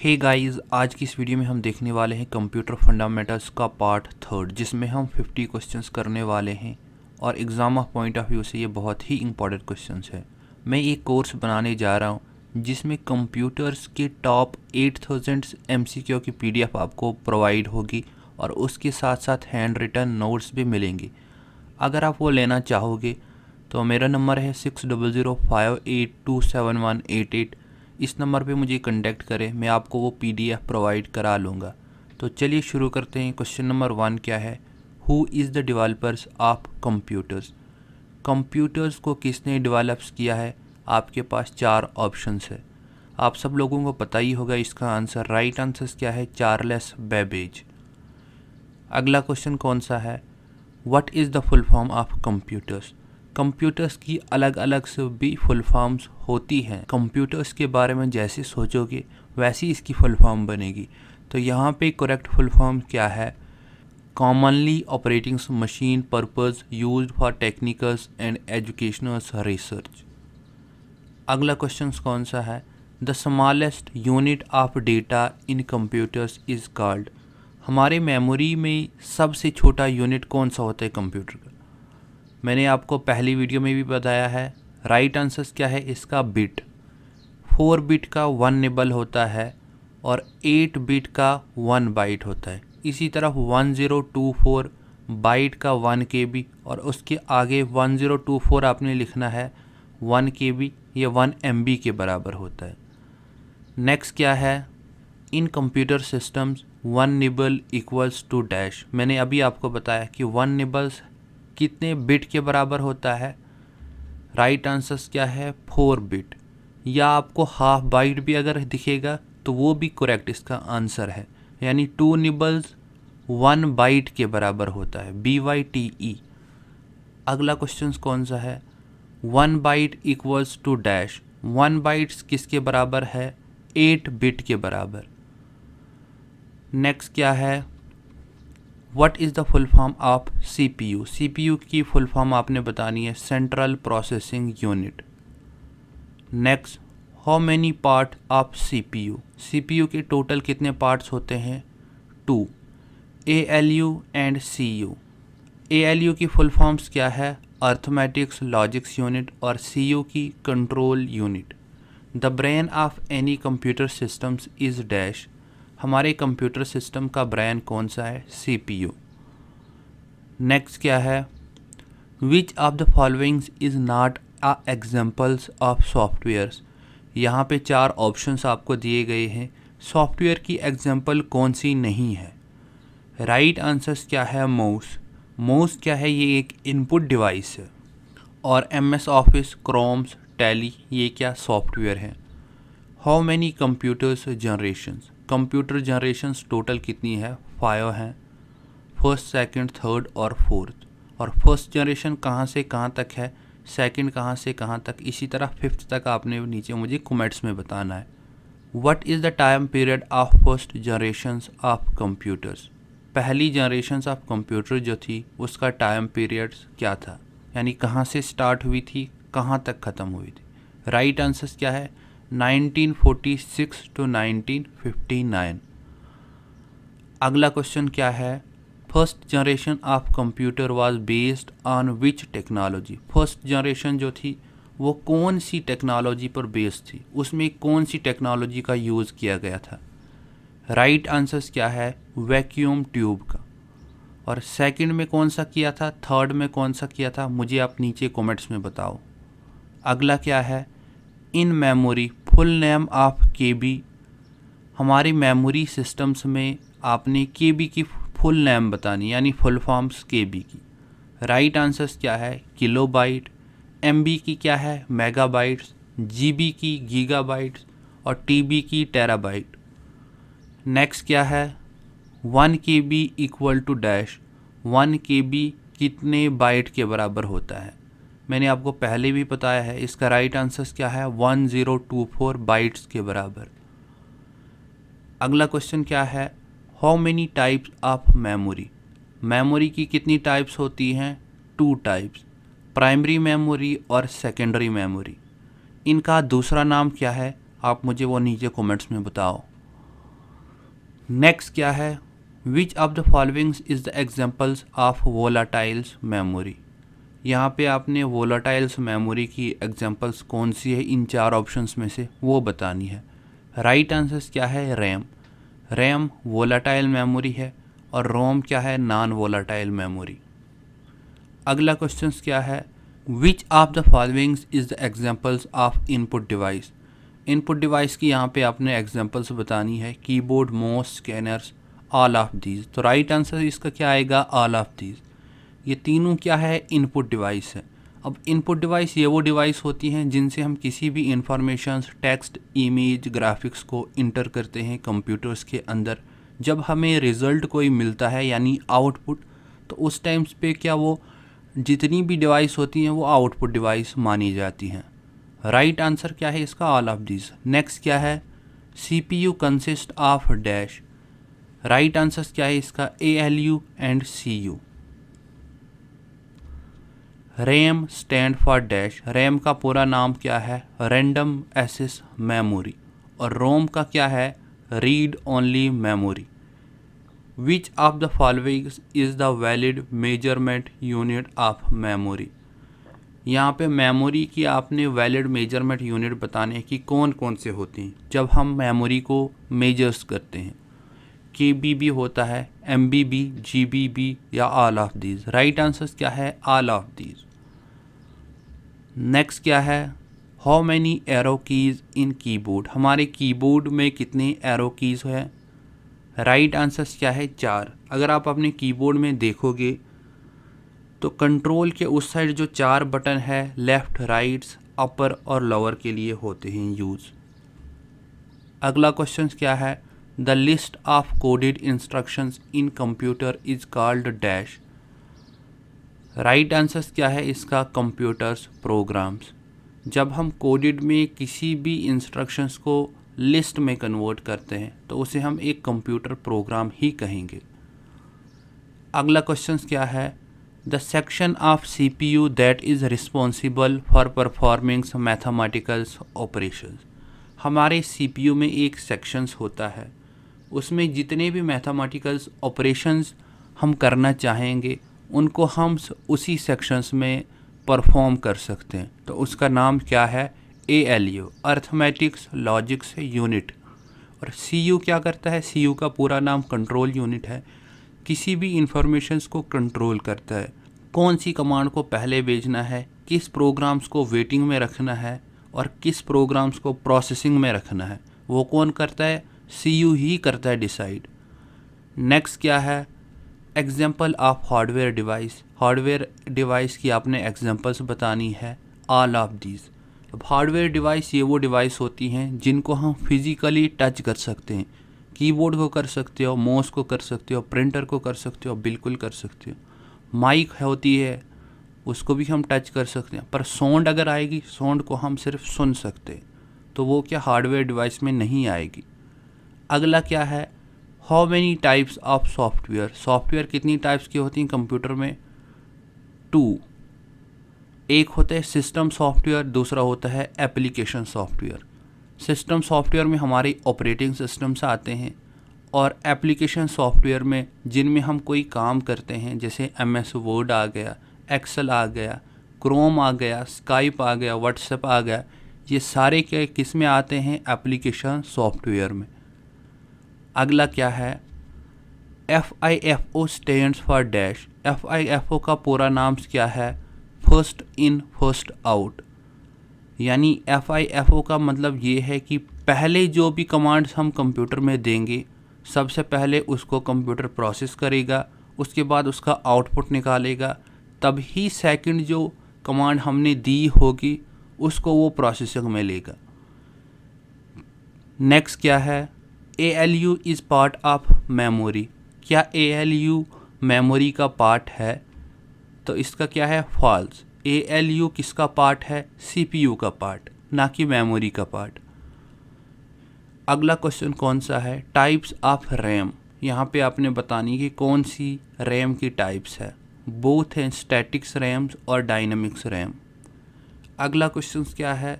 Hey guys, आज की इस वीडियो में हम देखने वाले हैं कंप्यूटर फंडामेंटल्स का पार्ट 3 जिसमें हम 50 क्वेश्चंस करने वाले हैं और exam of point of view से ये बहुत ही इंपॉर्टेंट क्वेश्चंस है। मैं एक कोर्स बनाने जा रहा हूँ जिसमें कंप्यूटर्स के टॉप 8000 MCQ की PDF आपको प्रोवाइड होगी और उसके साथ साथ हैंड रिटन नोट्स भी मिलेंगे। अगर आप वो लेना चाहोगे तो मेरा नंबर है 6005827188। इस नंबर पे मुझे कांटेक्ट करें, मैं आपको वो PDF प्रोवाइड करा लूँगा। तो चलिए शुरू करते हैं। क्वेश्चन नंबर 1 क्या है? Who is the developers of computers? Computers को किसने डेवलप्स किया है? आपके पास 4 ऑप्शंस है। आप सब लोगों को पता ही होगा इसका आंसर। राइट आंसर क्या है? Charles Babbage. अगला क्वेश्चन कौन सा है? What is the full form of computers? Computers की अलग अलग से भी फुल फॉर्म्स होती हैं। कंप्यूटर्स के बारे में जैसे सोचोगे वैसी इसकी फुल फॉर्म बनेगी। तो यहाँ पे करेक्ट फुल फॉर्म क्या है? Commonly operating machine purpose used for technicals and educational research. अगला क्वेश्चन कौन सा है? The smallest unit of data in computers is called. हमारे मेमोरी में सबसे छोटा यूनिट कौन सा होता है कंप्यूटर का? मैंने आपको पहली वीडियो में भी बताया है। राइट आंसर क्या है इसका? बिट। 4 बिट का 1 निबल होता है और 8 बिट का 1 बाइट होता है। इसी तरह 1024 बाइट का 1 KB और उसके आगे 1024 आपने लिखना है 1 KB, ये 1 MB के बराबर होता है। नेक्स्ट क्या है? In computer systems 1 nibble equals to dash. मैंने अभी आपको बताया कि 1 निबल्स कितने बिट के बराबर होता है? राइट आंसर क्या है? 4 बिट। या आपको हाफ बाइट भी अगर दिखेगा तो वो भी करेक्ट इसका आंसर है। यानी 2 निबल्स 1 बाइट के बराबर होता है, BYTE। अगला क्वेश्चन कौन सा है? 1 byte equals to dash. 1 bytes किसके बराबर है? 8 बिट के बराबर। नेक्स्ट क्या है? What is the full form of CPU? CPU की फुल फॉर्म आपने बतानी है, central processing unit. Next, how many part of CPU? CPU के टोटल कितने पार्ट्स होते हैं? 2। ALU and CU। ALU की फुल फॉर्म्स क्या है? अर्थमेटिक्स लॉजिक्स यूनिट और CU की control unit. The brain of any computer systems is dash. हमारे कंप्यूटर सिस्टम का ब्रेन कौन सा है? CPU। नेक्स्ट क्या है? Which of the followings is not a examples of softwares. यहाँ पे 4 ऑप्शंस आपको दिए गए हैं। सॉफ्टवेयर की एग्जाम्पल कौन सी नहीं है? राइट आंसर्स क्या है? माउस। माउस क्या है? ये एक इनपुट डिवाइस है। और MS ऑफिस, क्रोम्स, टैली ये क्या सॉफ्टवेयर है? How many computers generations? Computer generations total कितनी है? 5 हैं। फर्स्ट, सेकंड, थर्ड और फोर्थ। और फर्स्ट जनरेशन कहाँ से कहाँ तक है? सेकंड कहाँ से कहाँ तक? इसी तरह 5th तक आपने नीचे मुझे कमेंट्स में बताना है। What is the time period of first generations of computers? पहली जनरेशंस ऑफ कंप्यूटर जो थी उसका टाइम पीरियड क्या था? यानी कहाँ से स्टार्ट हुई थी, कहाँ तक ख़त्म हुई थी? राइट आंसर क्या है? 1946 to 1959। अगला क्वेश्चन क्या है? First generation of computer was based on which technology? First generation जो थी वो कौन सी टेक्नोलॉजी पर बेस्ड थी? उसमें कौन सी टेक्नोलॉजी का यूज़ किया गया था? राइट आंसर क्या है? वैक्यूम ट्यूब का। और सेकंड में कौन सा किया था? थर्ड में कौन सा किया था? मुझे आप नीचे कमेंट्स में बताओ। अगला क्या है? In memory full name of KB। हमारी मेमोरी सिस्टम्स में आपने KB की फुल नेम बतानी, यानी फुल फॉर्म्स KB की। राइट आंसर्स क्या है? किलोबाइट। MB की क्या है? मेगाबाइट्स। GB की गीगाबाइट्स और TB की टेराबाइट। नेक्स्ट क्या है? 1 KB equal to dash. 1 KB कितने बाइट के बराबर होता है? मैंने आपको पहले भी बताया है। इसका राइट आंसर क्या है? 1024 बाइट्स के बराबर। अगला क्वेश्चन क्या है? How many types of memory? Memory की कितनी टाइप्स होती हैं? 2 टाइप्स, प्राइमरी मेमोरी और सेकेंडरी मेमोरी। इनका दूसरा नाम क्या है? आप मुझे वो नीचे कमेंट्स में बताओ। नेक्स्ट क्या है, which of the followings is the examples of volatiles memory. यहाँ पे आपने वोलाटाइल्स मेमोरी की एग्जांपल्स कौन सी है इन चार ऑप्शंस में से वो बतानी है। राइट आंसर क्या है, रैम। रैम वोलाटाइल मेमोरी है और रोम क्या है, नॉन वोलाटाइल मेमोरी। अगला क्वेश्चन क्या है, which of the followings is the examples of input device. Input device की यहाँ पे आपने एग्जांपल्स बतानी है, keyboard, mouse, scanners, all of these. तो राइट आंसर इसका क्या आएगा, ऑल ऑफ दीज। ये तीनों क्या है, इनपुट डिवाइस है। अब इनपुट डिवाइस ये वो डिवाइस होती हैं जिनसे हम किसी भी इंफॉर्मेशन, टेक्स्ट, इमेज, ग्राफिक्स को इंटर करते हैं कंप्यूटर्स के अंदर। जब हमें रिज़ल्ट कोई मिलता है यानी आउटपुट, तो उस टाइम्स पे क्या वो जितनी भी डिवाइस होती हैं वो आउटपुट डिवाइस मानी जाती हैं। राइट आंसर क्या है इसका, ऑल ऑफ दीज। नेक्स्ट क्या है, CPU consist of dash. Right answer क्या है इसका, ALU and CU। RAM stand for dash. RAM का पूरा नाम क्या है, रैंडम एक्सेस मेमोरी। और रोम का क्या है, read only memory. Which of the following is the valid measurement unit of memory. यहाँ पे मेमोरी की आपने वैलिड मेजरमेंट यूनिट बताने की कौन कौन से होते हैं जब हम मेमोरी को मेजर्स करते हैं। KBB होता है, MBB, GBB या all of these. Right answer क्या है, ऑल ऑफ दीज। नेक्स्ट क्या है, how many arrow keys in keyboard. हमारे कीबोर्ड में कितने एरो कीज़ हैं। राइट आंसर क्या है, 4। अगर आप अपने कीबोर्ड में देखोगे तो कंट्रोल के उस साइड जो 4 बटन है, लेफ़्ट, राइट्स, अपर और लोअर के लिए होते हैं यूज़। अगला क्वेश्चन क्या है, the list of coded instructions in computer is called dash. Right answer क्या है इसका, कंप्यूटर्स प्रोग्राम्स। जब हम कोडेड में किसी भी इंस्ट्रक्शंस को लिस्ट में कन्वर्ट करते हैं तो उसे हम एक कंप्यूटर प्रोग्राम ही कहेंगे। अगला क्वेश्चन क्या है, the section of CPU that is responsible for performing mathematicals operations. हमारे CPU में एक सेक्शंस होता है, उसमें जितने भी मैथमेटिकल्स ऑपरेशंस हम करना चाहेंगे उनको हम उसी सेक्शंस में परफॉर्म कर सकते हैं। तो उसका नाम क्या है, ALU, अर्थमेटिक्स लॉजिक्स यूनिट। और CU क्या करता है, CU का पूरा नाम कंट्रोल यूनिट है, किसी भी इंफॉर्मेशंस को कंट्रोल करता है। कौन सी कमांड को पहले भेजना है, किस प्रोग्राम्स को वेटिंग में रखना है और किस प्रोग्राम्स को प्रोसेसिंग में रखना है, वो कौन करता है, CU ही करता है डिसाइड। नेक्स्ट क्या है, example of hardware device. Hardware device की आपने एग्जाम्पल्स बतानी है, ऑल ऑफ दीज। अब हार्डवेयर डिवाइस ये वो डिवाइस होती हैं जिनको हम फिज़िकली टच कर सकते हैं। कीबोर्ड को कर सकते हो, माउस को कर सकते हो, प्रिंटर को कर सकते हो, बिल्कुल कर सकते हो। माइक होती है उसको भी हम टच कर सकते हैं, पर साउंड अगर आएगी, साउंड को हम सिर्फ सुन सकते हैं, तो वो क्या हार्डवेयर डिवाइस में नहीं आएगी। अगला क्या है, how many types of software. Software कितनी टाइप्स की होती हैं कंप्यूटर में, 2। एक होता है सिस्टम सॉफ्टवेयर, दूसरा होता है एप्लीकेशन सॉफ्टवेयर। सिस्टम सॉफ्टवेयर में हमारे ऑपरेटिंग सिस्टम्स आते हैं और एप्लीकेशन सॉफ्टवेयर में जिनमें हम कोई काम करते हैं, जैसे MS वर्ड आ गया, एक्सेल आ गया, क्रोम आ गया, स्काइप आ गया, व्हाट्सएप आ गया, ये सारे के किस में आते हैं, एप्लीकेशन सॉफ्टवेयर में। अगला क्या है, FIFO stands for dash. FIFO का पूरा नाम क्या है, फर्स्ट इन फर्स्ट आउट। यानी FIFO का मतलब ये है कि पहले जो भी कमांड्स हम कंप्यूटर में देंगे, सबसे पहले उसको कंप्यूटर प्रोसेस करेगा, उसके बाद उसका आउटपुट निकालेगा, तब ही सेकंड जो कमांड हमने दी होगी उसको वो प्रोसेसिंग में लेगा। नेक्स्ट क्या है, ALU is part of memory. क्या ALU मेमोरी का पार्ट है, तो इसका क्या है, फॉल्स। ALU किसका पार्ट है, CPU का पार्ट, ना कि मेमोरी का पार्ट। अगला क्वेश्चन कौन सा है, टाइप्स ऑफ रैम। यहाँ पे आपने बतानी कि कौन सी रैम की टाइप्स है, बोथ हैं स्टैटिक्स रैम्स और डायनामिक्स रैम। अगला क्वेश्चन क्या है,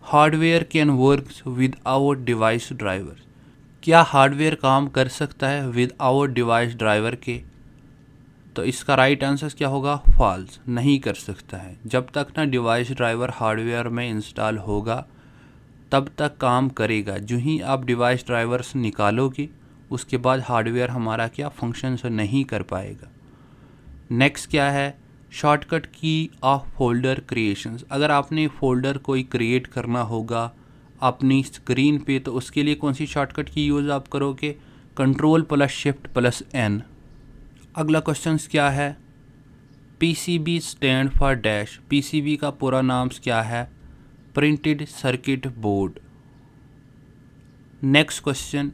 hardware can work with out device driver. क्या हार्डवेयर काम कर सकता है विदाउट डिवाइस ड्राइवर के? तो इसका राइट आंसर क्या होगा? फॉल्स, नहीं कर सकता है। जब तक ना डिवाइस ड्राइवर हार्डवेयर में इंस्टॉल होगा तब तक काम करेगा। जो ही आप डिवाइस ड्राइवर्स निकालोगे उसके बाद हार्डवेयर हमारा क्या फंक्शन नहीं कर पाएगा। नेक्स्ट क्या है? शॉर्टकट की ऑफ फोल्डर क्रिएशंस। अगर आपने फोल्डर कोई क्रिएट करना होगा अपनी स्क्रीन पे तो उसके लिए कौन सी शॉर्टकट की यूज़ आप करोगे? Ctrl+Shift+N। अगला क्वेश्चन क्या है? PCB stand for dash. PCB का पूरा नाम क्या है? Printed circuit board. Next question,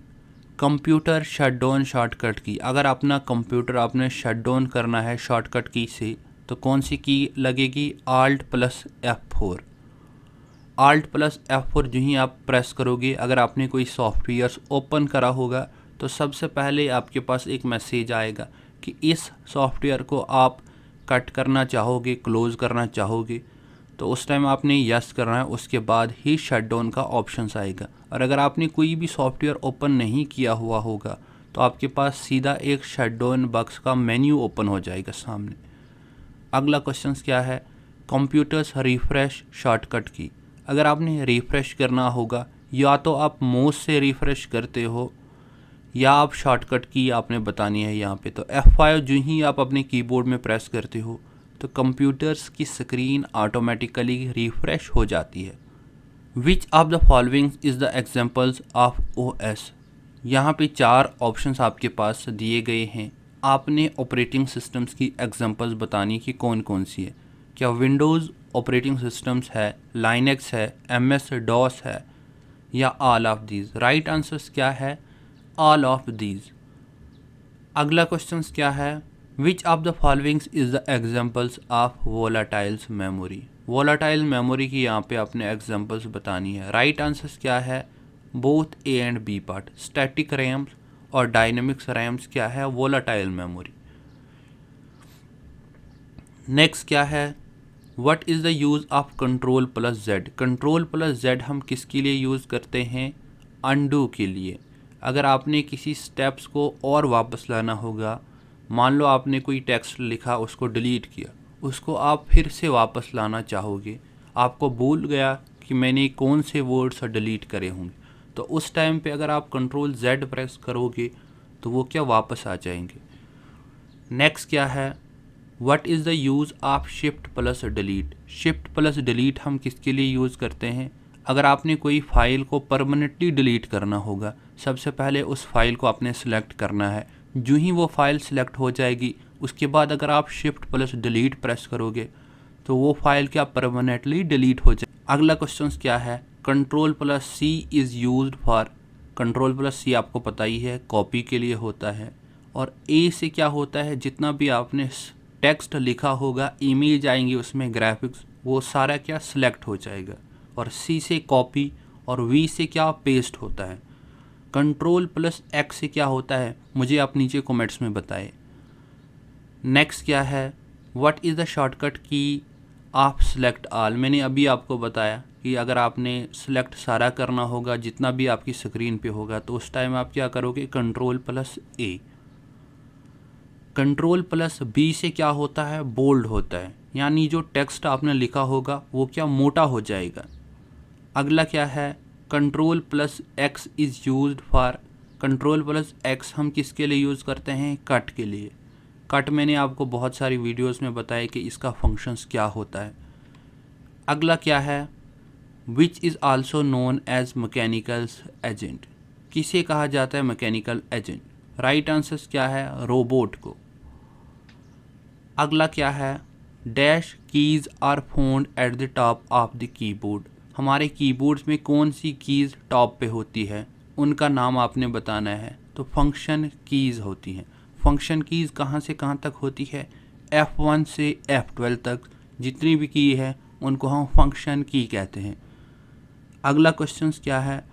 computer shutdown shortcut की। अगर अपना कंप्यूटर आपने शटडाउन करना है शॉर्टकट की से तो कौन सी की लगेगी? Alt+F4। Alt+F4 जो ही आप प्रेस करोगे, अगर आपने कोई सॉफ्टवेयर ओपन करा होगा तो सबसे पहले आपके पास एक मैसेज आएगा कि इस सॉफ्टवेयर को आप कट करना चाहोगे, क्लोज़ करना चाहोगे, तो उस टाइम आपने यस करना है। उसके बाद ही शटडाउन का ऑप्शन आएगा। और अगर आपने कोई भी सॉफ्टवेयर ओपन नहीं किया हुआ होगा तो आपके पास सीधा एक शटडाउन बॉक्स का मेन्यू ओपन हो जाएगा सामने। अगला क्वेश्चन क्या है? कंप्यूटर्स रिफ्रेश शॉर्टकट की। अगर आपने रिफ़्रेश करना होगा या तो आप माउस से रिफ़्रेश करते हो या आप शॉर्टकट की आपने बतानी है यहाँ पे। तो F5 जो ही आप अपने कीबोर्ड में प्रेस करते हो तो कंप्यूटर्स की स्क्रीन ऑटोमेटिकली रिफ़्रेश हो जाती है। Which of the following is the examples of OS। यहाँ पे 4 ऑप्शंस आपके पास दिए गए हैं। आपने ऑपरेटिंग सिस्टम्स की एग्जांपल्स बतानी कि कौन कौन सी है। क्या विंडोज़ ऑपरेटिंग सिस्टम्स है, लाइनेक्स है, MS-DOS है या all of these? Right answers क्या है? All of these. अगला क्वेश्चन क्या है? Which of the followings is the examples of volatiles memory. Volatile memory की यहाँ पे आपने एग्जांपल्स बतानी है। राइट आंसर्स क्या है? Both A and B part. Static RAMs और डायनेमिक्स रैम्स क्या है? Volatile memory. नेक्स्ट क्या है? What is the use of Ctrl+Z। Ctrl+Z हम किसके लिए यूज़ करते हैं? अनडू के लिए। अगर आपने किसी स्टेप्स को और वापस लाना होगा, मान लो आपने कोई टेक्स्ट लिखा उसको डिलीट किया, उसको आप फिर से वापस लाना चाहोगे, आपको भूल गया कि मैंने कौन से वर्ड्स डिलीट करे होंगे, तो उस टाइम पे अगर आप Ctrl+Z प्रेस करोगे तो वो क्या वापस आ जाएंगे। नेक्स्ट क्या है? What is the use of Shift+Delete। Shift+Delete हम किसके लिए यूज़ करते हैं? अगर आपने कोई फ़ाइल को परमानेंटली डिलीट करना होगा, सबसे पहले उस फाइल को आपने सेलेक्ट करना है। जो ही वो फाइल सेलेक्ट हो जाएगी उसके बाद अगर आप Shift+Delete प्रेस करोगे तो वो फाइल क्या परमानेंटली डिलीट हो जाए। अगला क्वेश्चन क्या है? Ctrl+C is used for. Ctrl+C आपको पता ही है कॉपी के लिए होता है। और A से क्या होता है? जितना भी आपने टेक्स्ट लिखा होगा, इमेज आएंगी उसमें, ग्राफिक्स, वो सारा क्या सिलेक्ट हो जाएगा। और C से कॉपी और V से क्या पेस्ट होता है। Ctrl+X से क्या होता है मुझे आप नीचे कमेंट्स में बताएं। नेक्स्ट क्या है? व्हाट इज़ द शॉर्टकट की ऑफ सेलेक्ट ऑल। मैंने अभी आपको बताया कि अगर आपने सेलेक्ट सारा करना होगा जितना भी आपकी स्क्रीन पे होगा तो उस टाइम आप क्या करोगे? Ctrl+A। Ctrl+B से क्या होता है? बोल्ड होता है, यानी जो टेक्स्ट आपने लिखा होगा वो क्या मोटा हो जाएगा। अगला क्या है? Ctrl+X is used for. Ctrl+X हम किसके लिए यूज़ करते हैं? कट के लिए। कट मैंने आपको बहुत सारी वीडियोस में बताया कि इसका फंक्शंस क्या होता है। अगला क्या है? Which is also known as mechanical agent. किसे कहा जाता है मैकेनिकल एजेंट? राइट आंसर्स क्या है? रोबोट को। अगला क्या है? Dash keys are found at the top of the keyboard. हमारे कीबोर्ड्स में कौन सी कीज़ टॉप पे होती है, उनका नाम आपने बताना है। तो फंक्शन कीज़ होती हैं। फंक्शन कीज़ कहाँ से कहाँ तक होती है? F1 से F12 तक जितनी भी की है उनको हम फंक्शन की कहते हैं। अगला क्वेश्चन क्या है?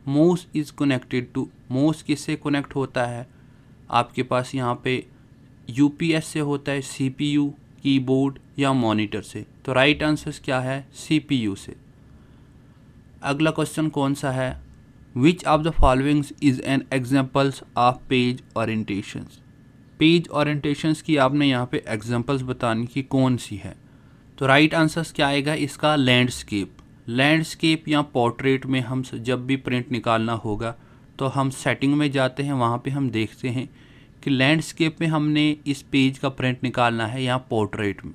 Mouse is connected to. Mouse किससे कनेक्ट होता है? आपके पास यहाँ पे UPS से होता है, CPU, कीबोर्ड या मॉनिटर से। तो राइट आंसर क्या है? CPU से। अगला क्वेश्चन कौन सा है? Which of the followings is an examples of page orientations. Page orientations की आपने यहाँ पे एग्जाम्पल्स बतानी कि कौन सी है। तो राइट आंसर्स क्या आएगा इसका, लैंडस्केप। लैंडस्केप या पोर्ट्रेट में हम जब भी प्रिंट निकालना होगा तो हम सेटिंग में जाते हैं, वहाँ पे हम देखते हैं कि लैंडस्केप में हमने इस पेज का प्रिंट निकालना है या पोर्ट्रेट में।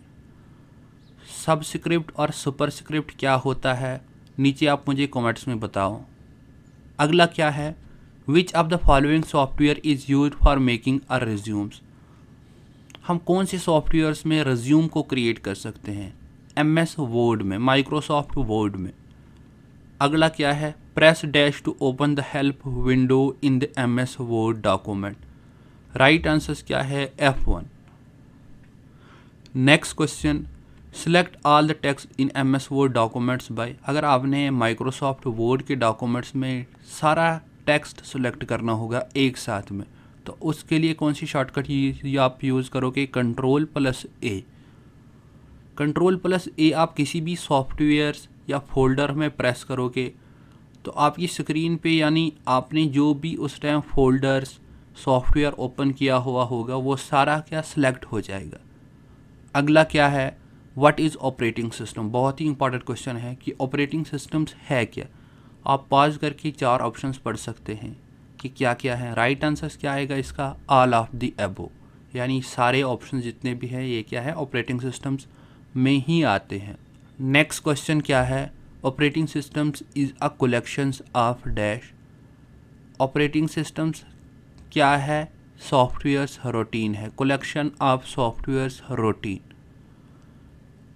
सबस्क्रिप्ट और सुपरस्क्रिप्ट क्या होता है नीचे आप मुझे कमेंट्स में बताओ। अगला क्या है, which of the following software is use for making a resumes. हम कौन से सॉफ्टवेयर्स में रिज्यूम को क्रिएट कर सकते हैं, MS वर्ड में, माइक्रोसॉफ्ट वर्ड में। अगला क्या है, press dash to open the help window in the MS word document. Right answers क्या है, F1। Next question, select all the text in MS word documents by. अगर आपने माइक्रोसॉफ्ट वर्ड के डॉक्यूमेंट्स में सारा टेक्स्ट सेलेक्ट करना होगा एक साथ में, तो उसके लिए कौन सी शॉर्टकट आप यूज़ करोगे, Ctrl+A। Ctrl+A आप किसी भी सॉफ्टवेयर या फोल्डर में प्रेस करोगे तो आपकी स्क्रीन पे यानी आपने जो भी उस टाइम फोल्डर्स सॉफ्टवेयर ओपन किया हुआ होगा वो सारा क्या सिलेक्ट हो जाएगा। अगला क्या है, व्हाट इज़ ऑपरेटिंग सिस्टम। बहुत ही इंपॉर्टेंट क्वेश्चन है कि ऑपरेटिंग सिस्टम्स है क्या। आप पॉज करके 4 ऑप्शंस पढ़ सकते हैं कि क्या क्या है। राइट आंसर्स क्या आएगा इसका, ऑल ऑफ द अबव, यानी सारे ऑप्शन जितने भी हैं ये क्या है, ऑपरेटिंग सिस्टम्स में ही आते हैं। नेक्स्ट क्वेश्चन क्या है, operating systems is a collections of dash. Operating systems क्या है, सॉफ्टवेयर्स रूटीन है, कलेक्शन ऑफ सॉफ्टवेयर्स रूटीन।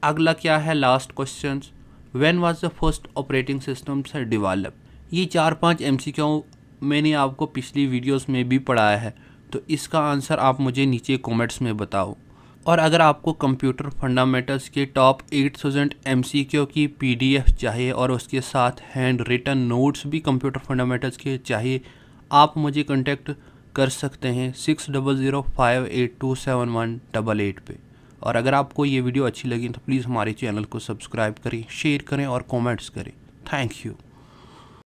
अगला क्या है, last question, when was the first operating systems develop. ये 4-5 MCQ मैंने आपको पिछली वीडियोस में भी पढ़ाया है, तो इसका आंसर आप मुझे नीचे कमेंट्स में बताओ। और अगर आपको कंप्यूटर फंडामेंटल्स के टॉप 8000 MCQ की PDF चाहिए और उसके साथ हैंड रिटन नोट्स भी कंप्यूटर फंडामेंटल्स के चाहिए, आप मुझे कांटेक्ट कर सकते हैं 6005827188 पे। और अगर आपको ये वीडियो अच्छी लगी तो प्लीज़ हमारे चैनल को सब्सक्राइब करें, शेयर करें और कमेंट्स करें। Thank you.